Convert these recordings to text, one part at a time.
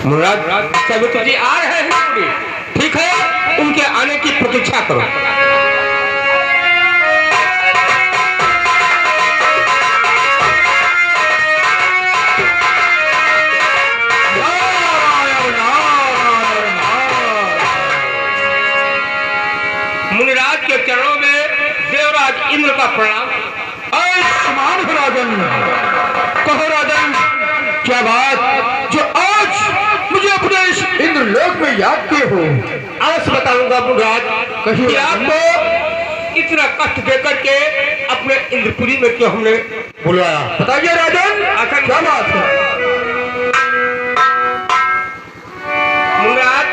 मुराद चलो जी आ रहे हैं, ठीक है, उनके आने की प्रतीक्षा करो। मुनिराज के चरणों में देवराज इंद्र का प्रणाम। आयुष्मान हो राजन। कहो राजन, क्या बात जो आज मुझे अपने इस इंद्रलोक में याद किए हो? अवश्य बताऊंगा मुनिराज, कहिए। कि आपको इतना कष्ट देकर के अपने इंद्रपुरी में क्यों हमने बुलाया? बताइए राजन, आखिर क्या बात है? मुनिराज,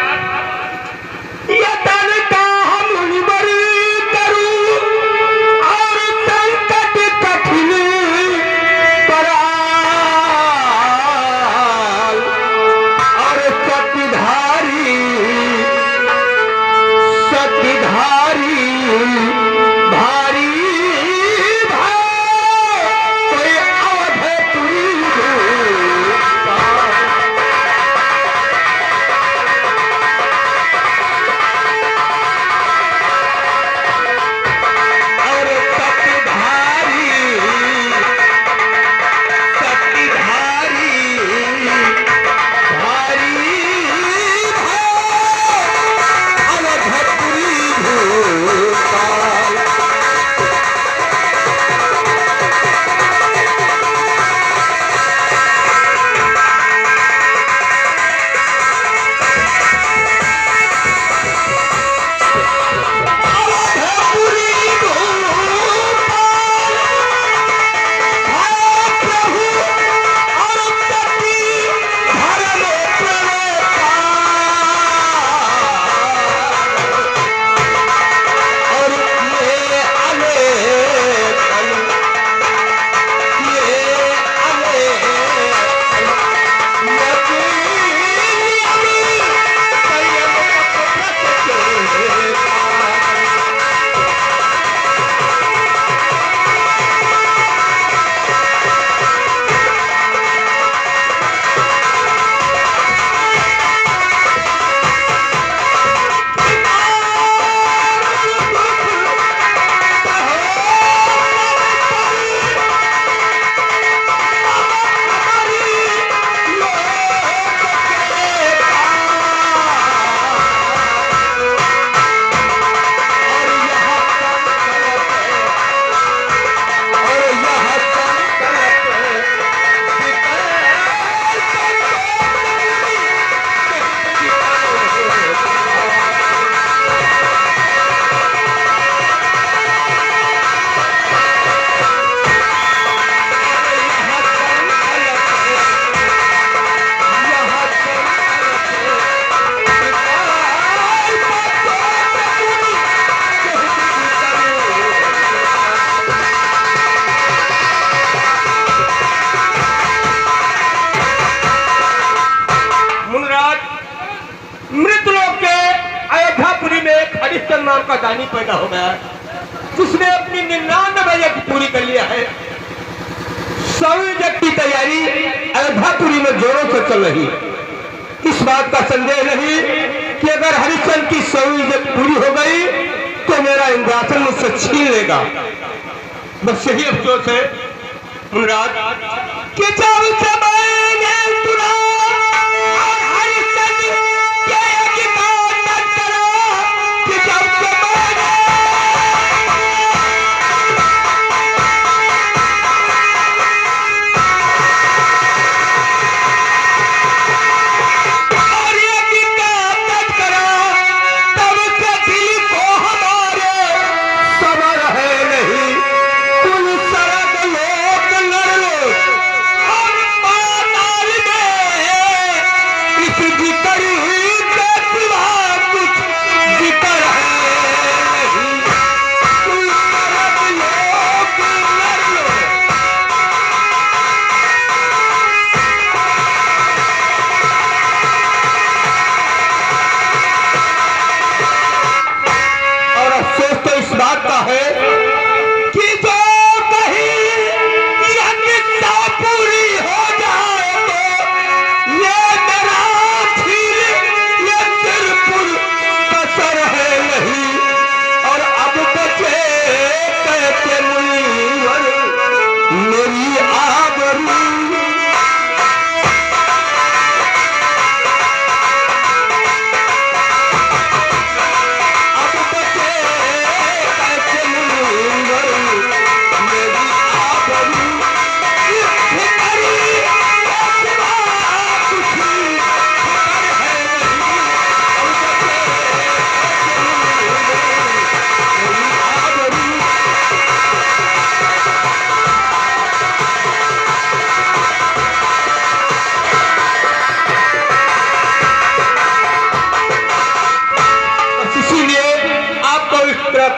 मृतलोक के अयोध्यापुरी में एक हरिश्चंद्र नाम का दानी पैदा हो गया, जिसने अपनी 99 यज्ञ पूरी कर लिया है। 100 यज्ञ की तैयारी अयोध्यापुरी में जोरों से चल रही है। इस बात का संदेह नहीं कि अगर हरिश्चंद्र की 100 यज्ञ पूरी हो गई तो मेरा इंद्रासन मुझसे छीन लेगा। बस यही अफसोस है मुनिराज कि जब समय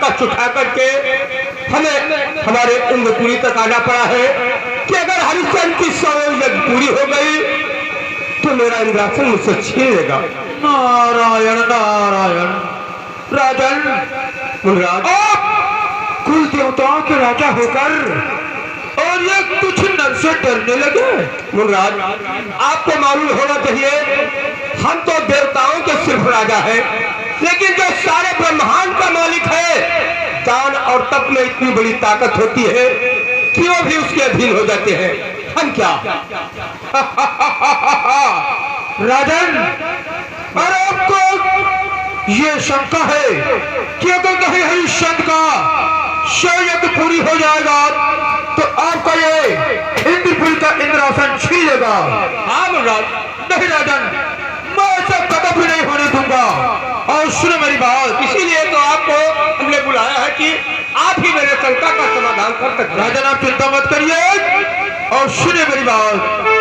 कष्ट उठा करके हमें हमारे इंद्रपुरी तक आना पड़ा है कि अगर हरिश्चंद्र की 100 यज्ञ पूरी हो गई तो मेरा इंद्रासन मुझसे छीन लेगा। नारायण नारायण। राजन, मुनराज, आप कुल देवताओं के राजा होकर और ये कुछ नर से डरने लगे। मुनराज, आपको मालूम होना चाहिए हम तो देवताओं के सिर्फ राजा हैं, लेकिन जो सारे ब्रह्मांड का मालिक है, दान और तप में इतनी बड़ी ताकत होती है कि वो भी उसके अधीन हो जाते हैं। हम क्या राजन, और आपको ये शंका है कि अगर कहीं हरिश्चंद्र का 100 यज्ञ पूरी हो जाएगा तो आपका ये इंद्रपुरी का इंद्रासन छीन लेगा। हाँ मुनराज। नहीं राजन, मैं ऐसा कदम भी नहीं होने दूंगा। और सुनो मेरी बात, इसीलिए तो आपको हमने बुलाया है कि आप ही मेरे शंका का समाधान कर सकते हैं। राजन आप चिंता मत करिए और सुनिए मेरी बात।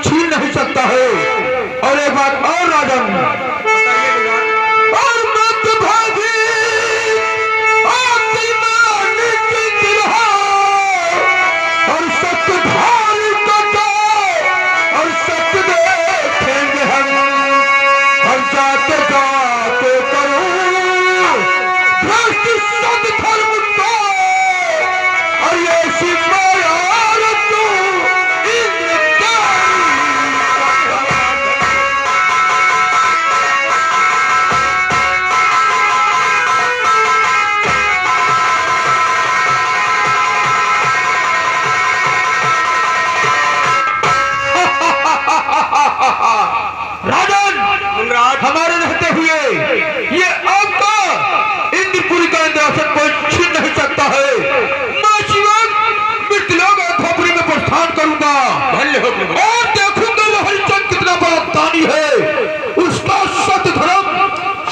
छीन नहीं सकता है। और एक बात और राजन, और मत भागी आपकी मालिक की दिलहा, और सत्य भारी कटा और सत्य देखेंगे हम, और जाते जाते करो भ्रष्ट सद धर्म को, और ये सिमाया राजन, हमारे रहते हुए ये आपका इंद्रपुरी का इंद्रासन कोई छीन नहीं सकता है। मैं जीवन मृत्युलोक खोपड़ी में प्रस्थान करूंगा और देखूंगा वो हरिश्चंद्र कितना बड़ा दानी है, उसका सत्य धर्म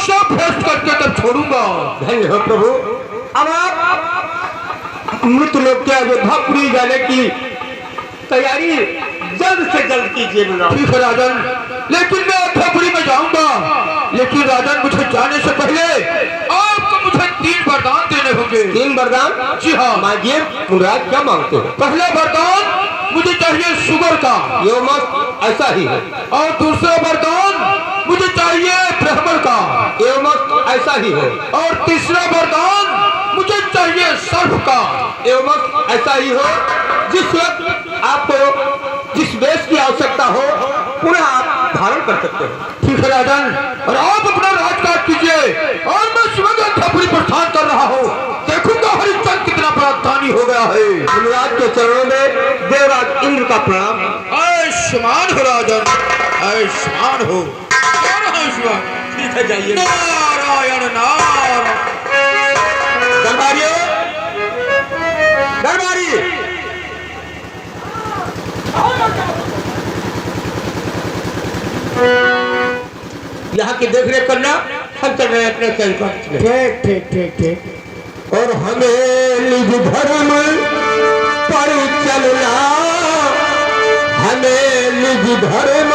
सब भ्रष्ट करके तब छोड़ूंगा। धन्य हो प्रभु। अब आप मृत्युलोक के अयोध्यापुरी जाने की तैयारी जल्द से जल्द कीजिए। ठीक है राजन, लेकिन मैं अयोध्यापुरी में जाऊंगा, लेकिन राजन मुझे जाने से पहले आपको मुझे 3 वरदान देने होंगे। 3 वरदान? जी हाँ। मांगिए मुराद, क्या मांगते हो? पहला वरदान मुझे चाहिए शुगर का, यो मत ऐसा ही है। और दूसरा वरदान मुझे चाहिए ब्राह्मण का, यो मत ऐसा ही है। और तीसरा वरदान मुझे चाहिए सर्प का, यो मत ऐसा ही हो। जिस वक्त आपको जिस वेश की आवश्यकता हो पुनः आप धारण कर सकते हो। ठीक है राजन, और आप अपना राजकाज कीजिए और मैं स्वयं अयोध्यापुरी प्रस्थान कर रहा हूँ। देखूंगा हरिश्चंद्र कितना बड़ा दानी हो गया है। मुनिराज के चरणों में देवराज इंद्र का प्रणाम। आयुष्मान हो राजन, आयुष्मान हो। ठीक है, जाइए। नारायण नारायण। दरबारियों, दरबारी, यहाँ की देख रेख करना, हम चल रहे हैं अपने चलकर। ठीक ठीक ठीक ठीक। और हमें निज धर्म पर चलना, हमें निज धर्म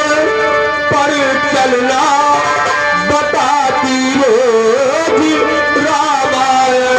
पर चलना बताती रोज रामायण।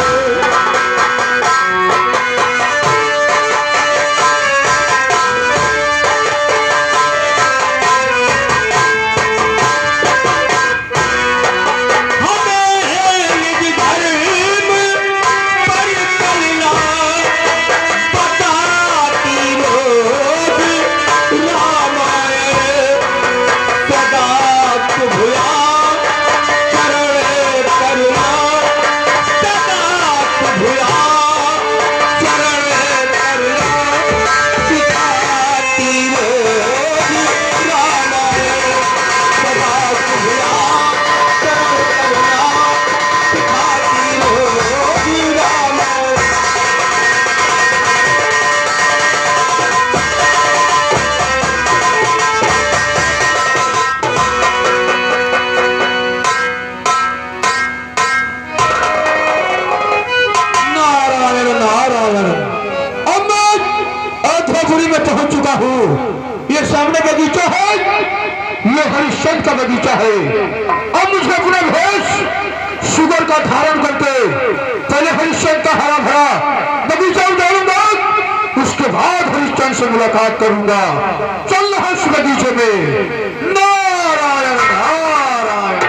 है ये हरिश्चंद्र का बगीचा है। अब मुझे अपना भेष शुगर का धारण करके पहले हरिश्चंद्र का हरा भरा बगीचा उतारूंगा, उसके बाद हरिश्चंद्र से मुलाकात करूंगा। चल रहा इस बगीचे में। नारायण नारायण।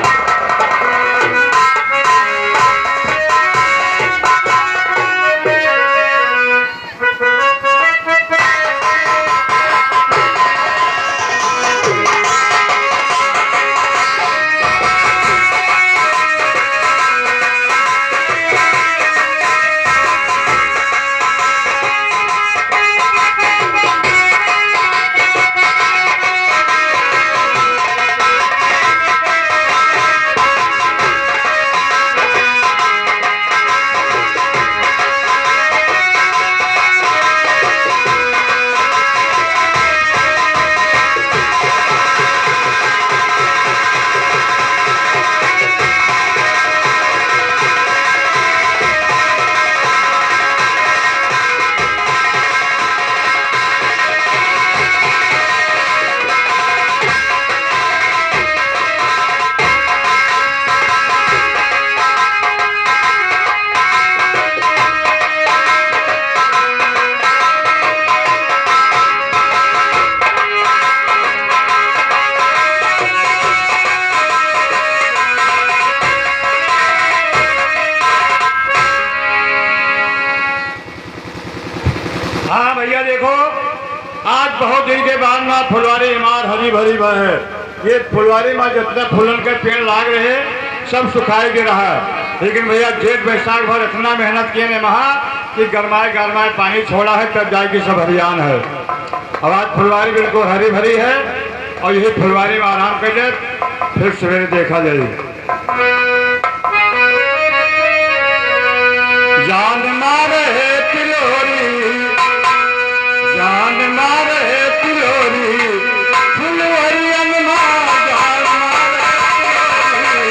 हाँ भैया देखो, आज बहुत दिन के बाद माँ फुलवारी इमार हरी भरी है। ये फुलवारी माँ जितने फूलन के पेड़ लाग रहे सब सुखाई दे रहा है, लेकिन भैया जेठ बैसाख भर इतना मेहनत किए ने महा कि गरमाए गरमाए पानी छोड़ा है तब जाए की सब हरियाण है। अब आज फुलवारी बिल्कुल हरी भरी है और यही फुलवारी में आराम कर दे, फिर सवेरे देखा जाए। जान मारे तिलोरी, जान मारे तिलोरी, फुलवरियन माँ जान मारे तिलोरी।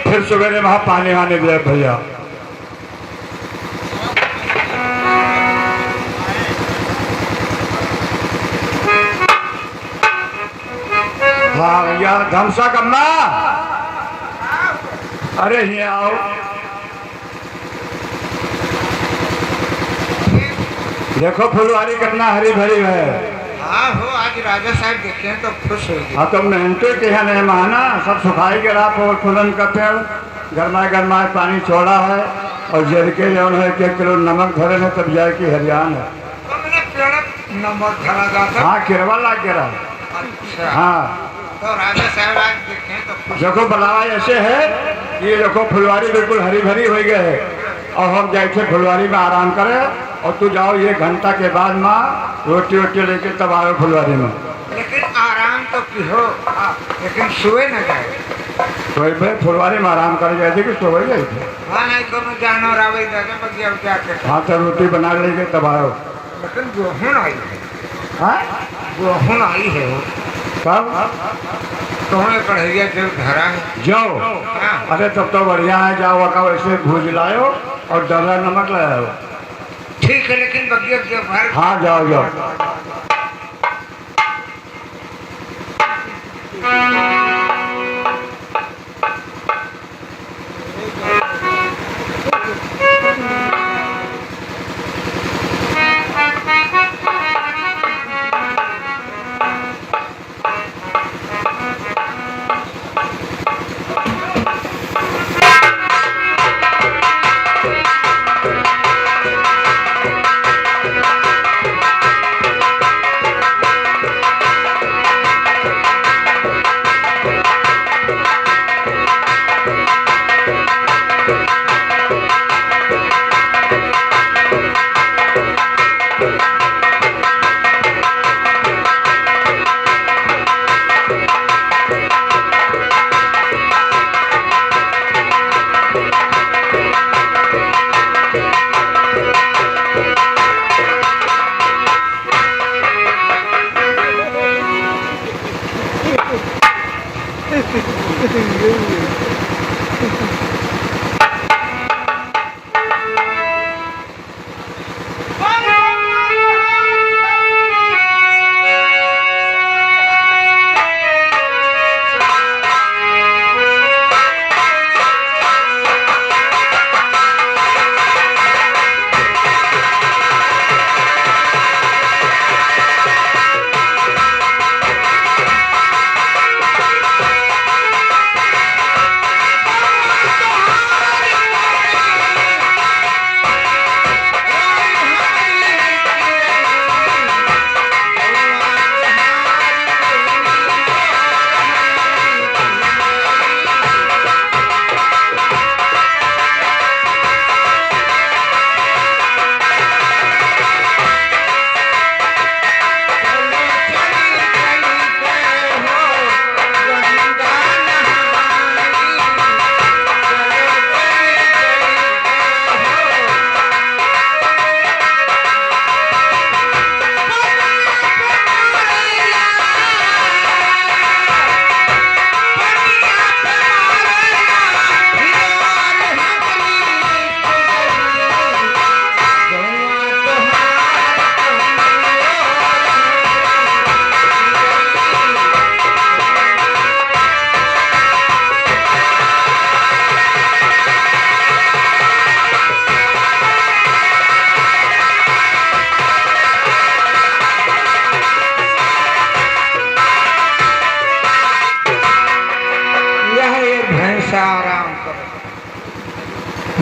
फिर सवेरे वहां पानी आने दिया भैया। हाँ भैया धमसा कम्मा, अरे ये आओ। देखो फुलवारी कितना हरी भरी है। हाँ हो, आज राजा साहब देखे हैं तो खुश हो गए। हाँ तो मेहनते के है नहीं माना, सब सुखाई के रात और फूलन का पेड़ गरमाए गरमाए पानी छोड़ा है और जल के जो है 1 किलो नमक धरे है तब जाए की हरियाण है। तो मैंने पेड़ नमक धरा जाता। हाँ किरवा लाग गिरा। अच्छा हाँ तो राजा साहब आज देखे हैं तो खुश। देखो बलावा ऐसे है कि देखो फुलवारी बिल्कुल हरी भरी हो गई है और हम जाए फुलवारी में आराम करें और तू जाओ 1 घंटा के बाद माँ रोटी वोटी लेके तब आओ फुलवारी में। लेकिन आराम तो की हो लेकिन सोए न जाए। तो भाई फुलवारी में आराम कर जाए थे कि सो गई थे। हाँ नहीं कोनो जानवर आवे दादा बगिया जाके। हाँ तो रोटी बना लेंगे तब आओ। लेकिन गोहुन आई है। हाँ गोहुन आई है वो। कब तुम्हें कढ़ैया जो धरा है। जाओ। हाँ। अरे तब तो बढ़िया है, जाओ का वैसे भूज लाओ और डला नमक लाओ। ठीक है लेकिन बगिया के भर। हाँ जाओ जाओ।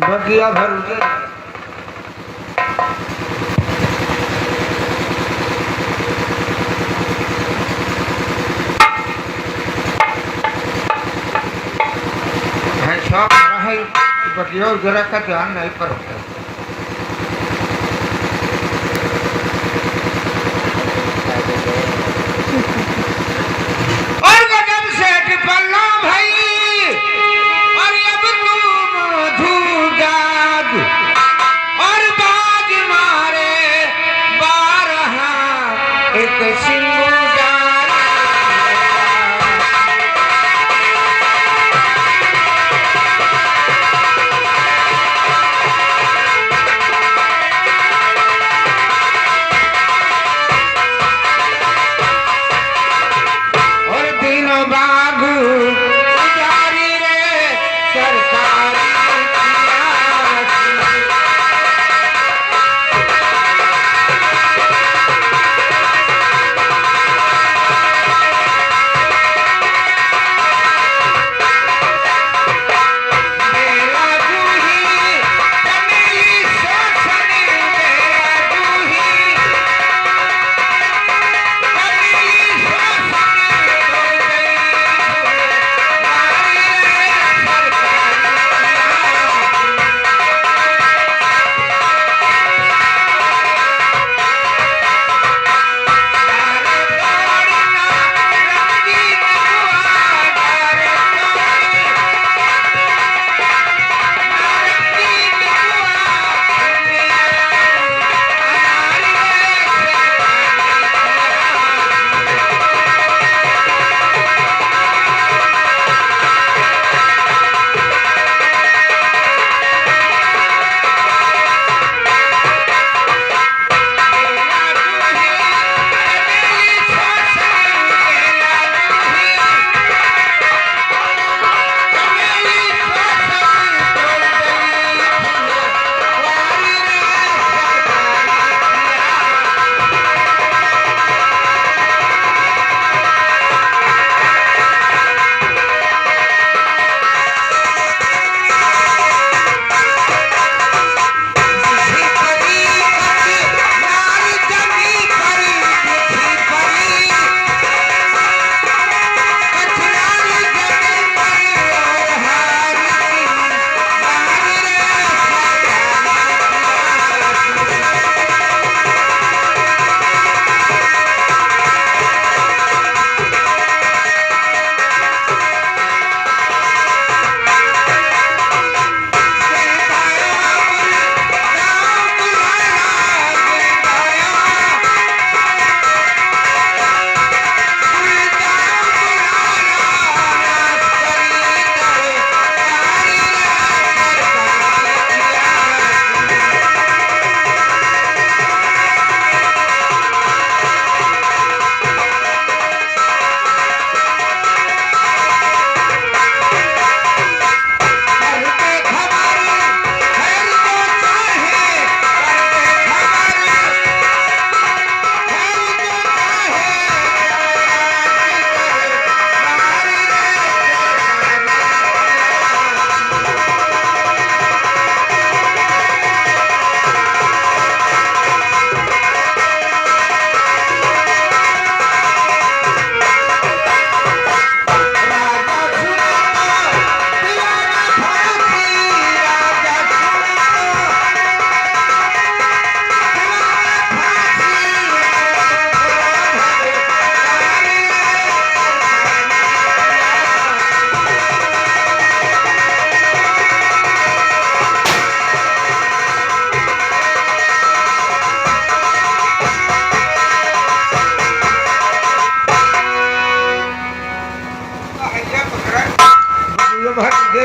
बगिया भर उधर। शौक रहा बगिया जरा का ध्यान नहीं पड़ता। और गजब सेठ पल्ला भाई और अब तुम धूगाद और बाज मारे बारहा एक सिंगुदार। और तीनों बागु जारी रे सरकारी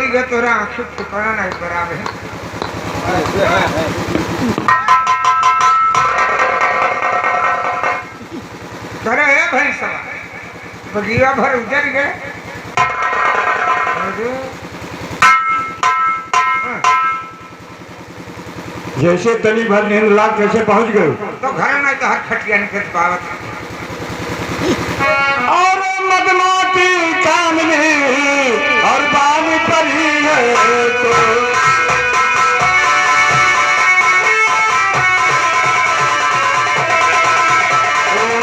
पड़ी गए तोरा आंखी ठिकाना नहीं बराबर करे है भाई सब बगिया भर उजर गए जैसे तनी भर नींद लाग कैसे पहुंच गए तो घर में तो हर खटिया निकल पावत और मदमाती चांदनी और बानी परी है तो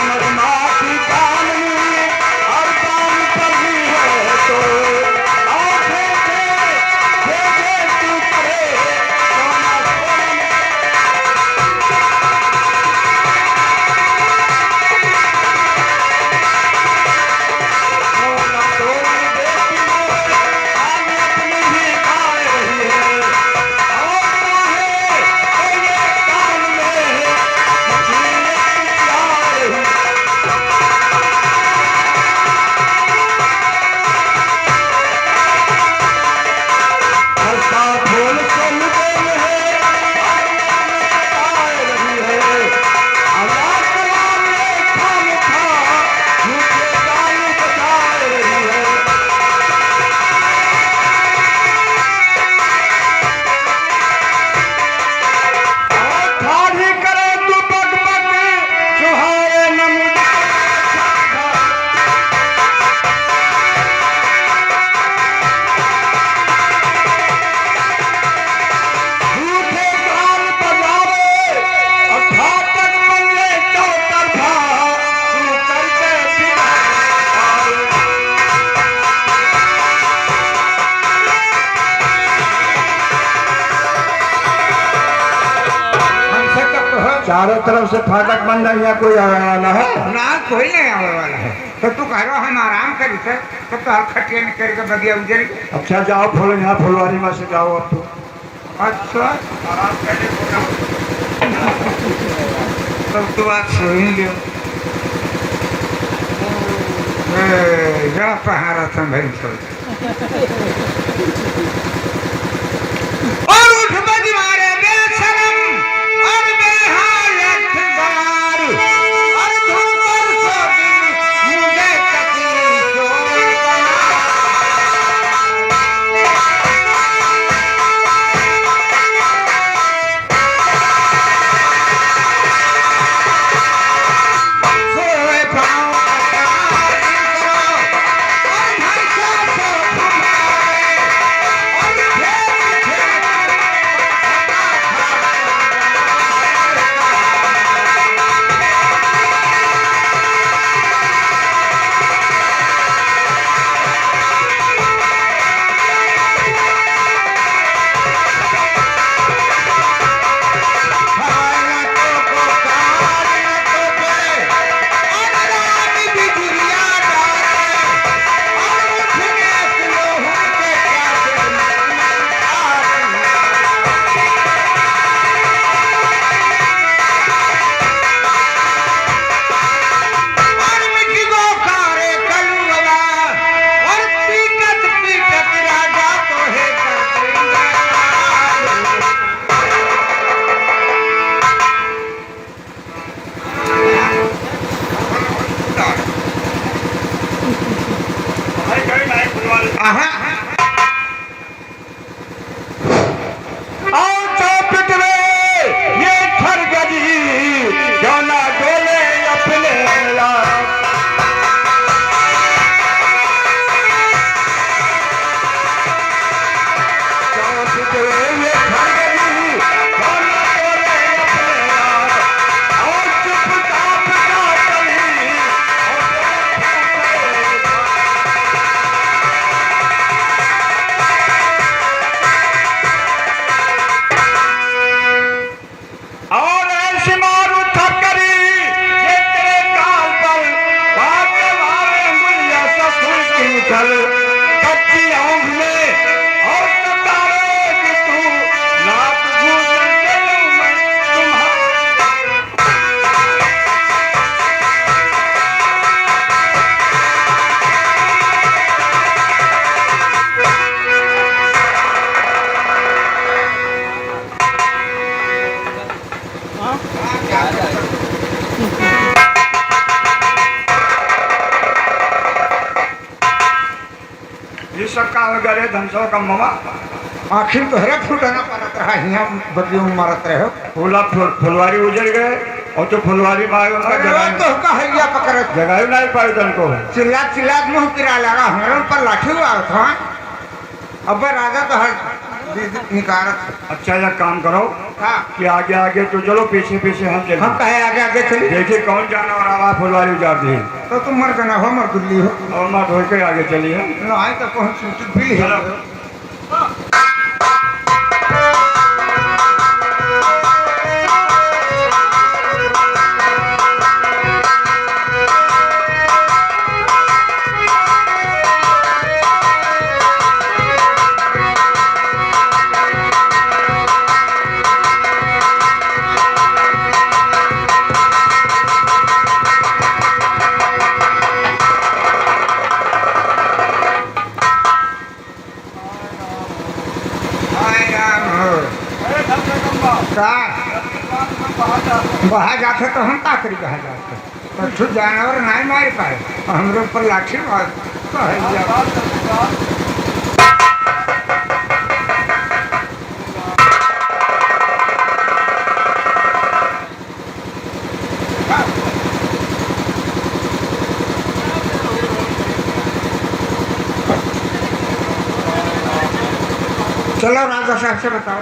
मदमाती चांदनी और बानी परी है तो आंखें से तू करे सोना चारों तरफ से फाटक बंद है यहाँ कोई आने वाला है ना कोई नहीं आने वाला है तो तू कह रहा हम आराम करी थे तब तो हर खटिया निकल के बगिया उजर गए अच्छा जाओ फूल यहाँ फुलवारी में से जाओ अब तो अच्छा आराम करने तब तो बात सो ही लियो जा पहाड़ा था भाई और उठ बज मारे बेशरम और बेहालत गार और धुंधर सो दिन मुझे तकलीफ सोए पाँव सब का हो गया रे धनसो का मामा आखिर तो हरे फूटना पड़त रहा यहाँ बदलियों में मारत रहे हो फुलवारी उजड़ गए और तो फुलवारी मारो ना अरे तो का हैया पकड़त जगह नहीं पाए तनको चिल्ला मुंह गिरा लगा हमारे ऊपर लाठी हुआ था अब राजा तो हर निकारत। अच्छा एक काम करो हाँ कि आगे आगे तो चलो पीछे पीछे हम चले हम कहे आगे आगे चले देखिए कौन जाना और आवाज फुलवारी उजाड़ दी तो तुम मर गना हो मर गुल्ली हो और मत हो के आगे चलिए ना आए तो पहुंच भी है बाहर जाते तो हम का करी बाहर जाते तो छू जानवर नहीं मार पाए हमारे ऊपर लाठी मार तो है चलो राजा साहब से बताओ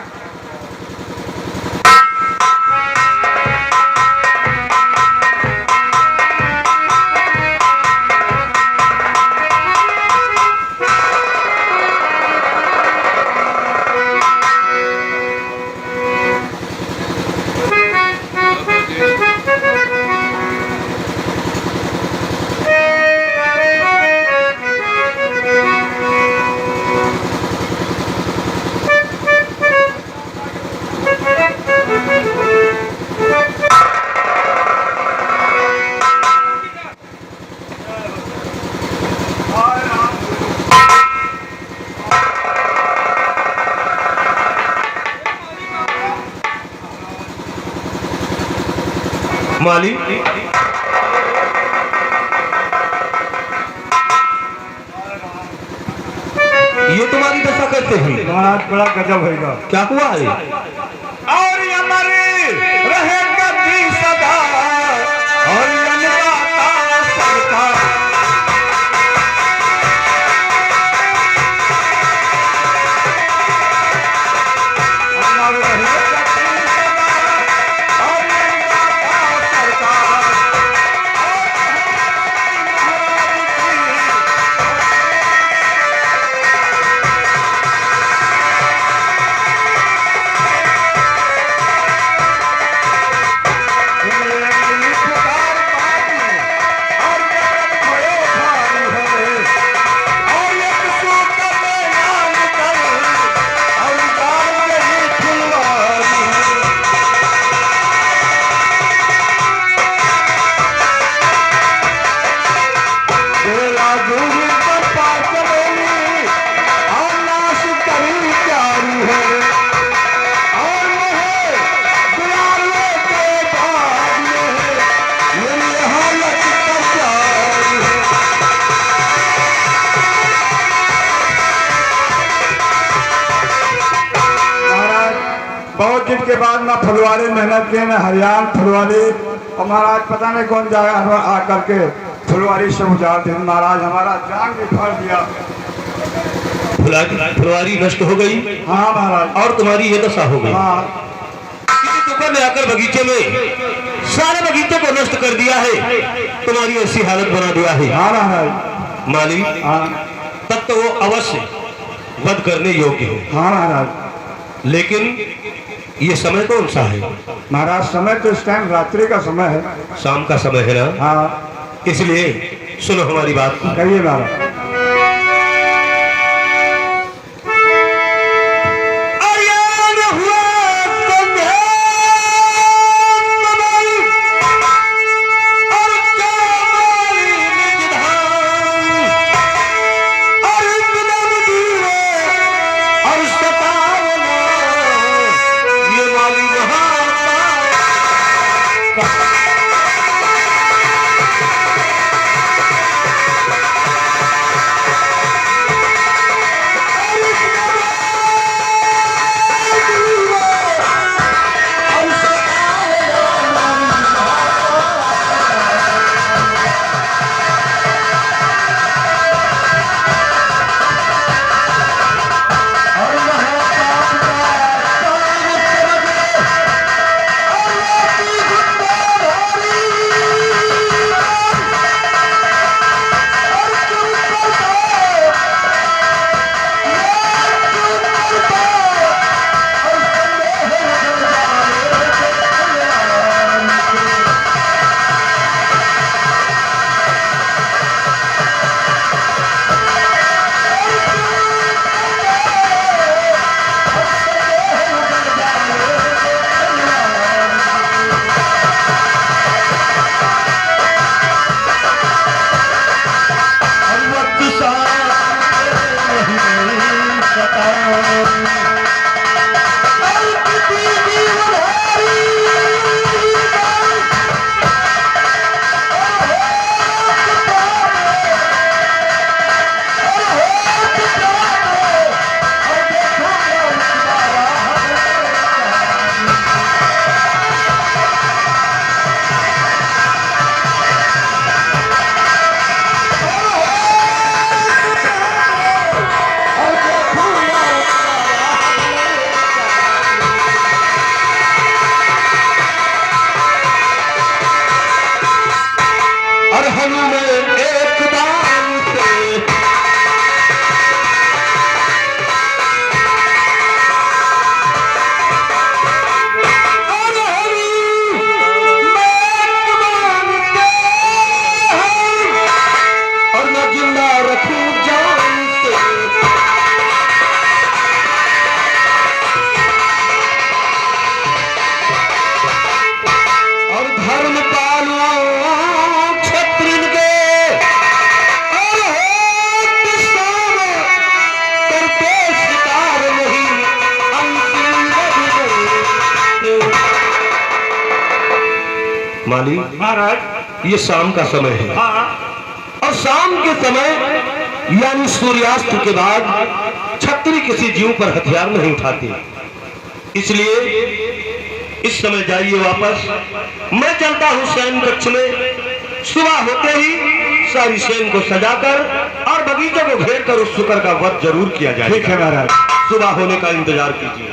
माली ये तुम्हारी दशा करते हैं महाराज बड़ा गजब होगा क्या हुआ है और हमारे रहेगा दी सदा और अनगाता सबका हमारे रहेगा दी सदा और अनगाता सरकार बहुत दिन के बाद ना फुलवारी मेहनत किए ना हरियाण फुलवारी और महाराज पता नहीं कौन जाएगा आकर के फुलवारी से उजाड़ दी महाराज हमारा जान भी फाड़ दिया फुलवारी नष्ट हो गई हाँ महाराज और तुम्हारी ये दशा हो गई हाँ किसी तुफान ने आकर बगीचे में सारे बगीचे को नष्ट कर दिया है तुम्हारी ऐसी हालत बना दिया है हाँ महाराज माली हाँ तब तो वो अवश्य वध करने योग्य है हाँ महाराज लेकिन ये समय कौन सा है महाराज समय तो इस टाइम रात्रि का समय है शाम का समय है ना हाँ इसलिए सुनो हमारी बात कहिए महाराज धनु में एक बाण से और मैं जिंदा रखूं जान से। और धर्म पालो क्षत्रिय के और होत सब करते शिकार नहीं अंतिम गति। माली महाराज। ये शाम का समय है हाँ। और शाम के समय यानी सूर्यास्त के बाद क्षत्रिय किसी जीव पर हथियार नहीं उठाते, इसलिए इस समय जाइए वापस। मैं चलता हूं सैन कक्ष में। सुबह होते ही सारी सैन को सजाकर और बगीचे को घेर कर उस शुकर का वध जरूर किया जाएगा। ठीक है महाराज। सुबह होने का इंतजार कीजिए।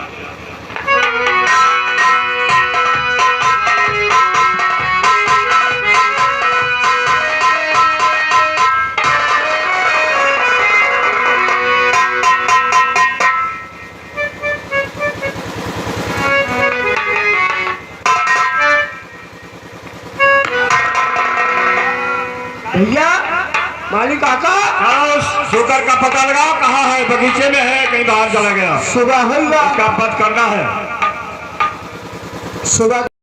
भैया मालिक आका शुकर का पता लगाओ, कहाँ है? बगीचे में है, कहीं बाहर चला गया। सुबह होगा, इसका वध करना है। सुबह